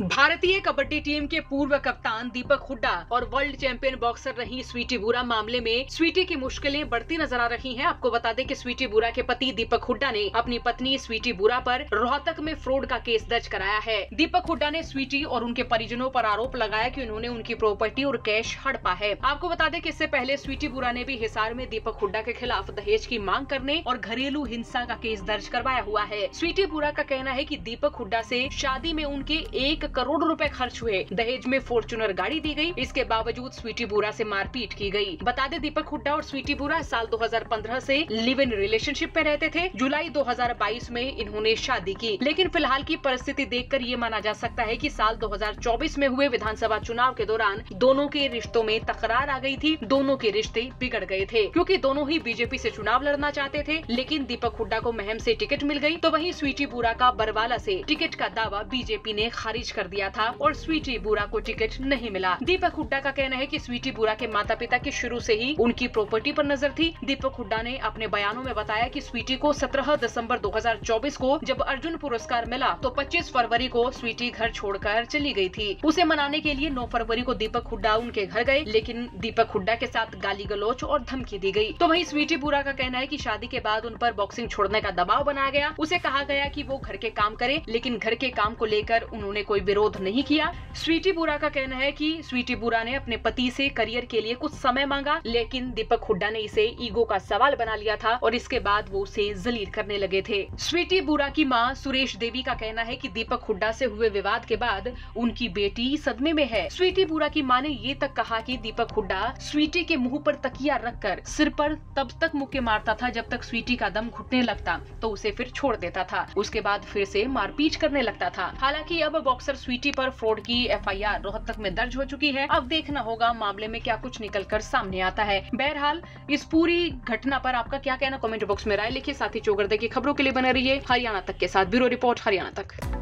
भारतीय कबड्डी टीम के पूर्व कप्तान दीपक हुड्डा और वर्ल्ड चैंपियन बॉक्सर रही स्वीटी बुरा मामले में स्वीटी की मुश्किलें बढ़ती नजर आ रही हैं। आपको बता दें कि स्वीटी बुरा के पति दीपक हुड्डा ने अपनी पत्नी स्वीटी बुरा पर रोहतक में फ्रॉड का केस दर्ज कराया है। दीपक हुड्डा ने स्वीटी और उनके परिजनों पर आरोप लगाया कि उन्होंने उनकी प्रॉपर्टी और कैश हड़पा है। आपको बता दें कि इससे पहले स्वीटी बुरा ने भी हिसार में दीपक हुड्डा के खिलाफ दहेज की मांग करने और घरेलू हिंसा का केस दर्ज करवाया हुआ है। स्वीटी बुरा का कहना है कि दीपक हुड्डा से शादी में उनके 1 करोड़ रुपए खर्च हुए। दहेज में फॉर्च्यूनर गाड़ी दी गई। इसके बावजूद स्वीटी बुरा से मारपीट की गई। बता दें दीपक हुड्डा और स्वीटी बुरा साल 2015 से लिव इन रिलेशनशिप में रहते थे। जुलाई 2022 में इन्होंने शादी की, लेकिन फिलहाल की परिस्थिति देखकर ये माना जा सकता है कि साल 2024 में हुए विधानसभा चुनाव के दौरान दोनों के रिश्तों में तकरार आ गई थी। दोनों के रिश्ते बिगड़ गए थे क्योंकि दोनों ही बीजेपी से चुनाव लड़ना चाहते थे, लेकिन दीपक हुड्डा को महम से टिकट मिल गई, तो वहीं स्वीटी बुरा का बरवाला से टिकट का दावा बीजेपी ने खारिज कर दिया था और स्वीटी बुरा को टिकट नहीं मिला। दीपक हुड्डा का कहना है कि स्वीटी बुरा के माता पिता की शुरू से ही उनकी प्रॉपर्टी पर नजर थी। दीपक हुड्डा ने अपने बयानों में बताया कि स्वीटी को 17 दिसंबर 2024 को जब अर्जुन पुरस्कार मिला तो 25 फरवरी को स्वीटी घर छोड़कर चली गई थी। उसे मनाने के लिए 9 फरवरी को दीपक हुड्डा उनके घर गए, लेकिन दीपक हुड्डा के साथ गाली गलौच और धमकी दी गई। तो वहीं स्वीटी बुरा का कहना है कि शादी के बाद उन पर बॉक्सिंग छोड़ने का दबाव बनाया गया। उसे कहा गया कि वो घर के काम करे, लेकिन घर के काम को लेकर उन्होंने कोई विरोध नहीं किया। स्वीटी बुरा का कहना है कि स्वीटी बुरा ने अपने पति से करियर के लिए कुछ समय मांगा, लेकिन दीपक हुड्डा ने इसे ईगो का सवाल बना लिया था और इसके बाद वो उसे जलील करने लगे थे। स्वीटी बुरा की मां सुरेश देवी का कहना है कि दीपक हुड्डा से हुए विवाद के बाद उनकी बेटी सदमे में है। स्वीटी बुरा की मां ने ये तक कहा कि दीपक हुड्डा स्वीटी के मुंह पर तकिया रखकर सिर पर तब तक मुक्के मारता था जब तक स्वीटी का दम घुटने लगता, तो उसे फिर छोड़ देता था। उसके बाद फिर से मारपीट करने लगता था। हालांकि अब बॉक्सर स्वीटी पर फ्रॉड की एफआईआर रोहतक में दर्ज हो चुकी है। अब देखना होगा मामले में क्या कुछ निकलकर सामने आता है। बहरहाल इस पूरी घटना पर आपका क्या कहना, कमेंट बॉक्स में राय लिखिए। साथ ही चौगरदे की खबरों के लिए बने रहिए हरियाणा तक के साथ। ब्यूरो रिपोर्ट हरियाणा तक।